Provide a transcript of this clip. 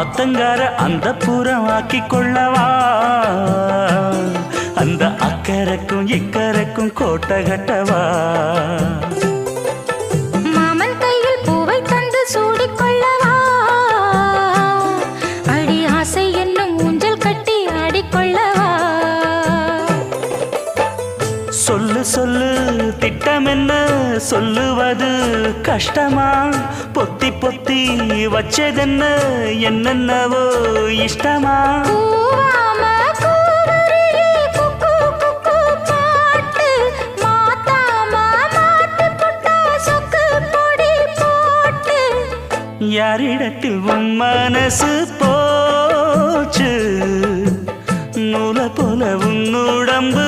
ஆத்தங்கார அந்த புறம் ஆக்கி கொள்ளவா அந்த அக்கறைக்கும் இக்கரைக்கும் கோட்டை கட்டவா மாமன் கையில் பூவை தந்து சூடிக்கொள்ளவா அடி ஆசை என்னும் ஊஞ்சல் கட்டி ஆடிக்கொள்ளவா சொல்லு சொல்லு திட்டம் என்ன சொல்லுவது கஷ்டமா பொத்தி பொத்தி வச்சதென்ன என்னென்னவோ இஷ்டமா யாரிடத்தில் உன் மனசு போச்சு நூலை போல உன் உடம்பு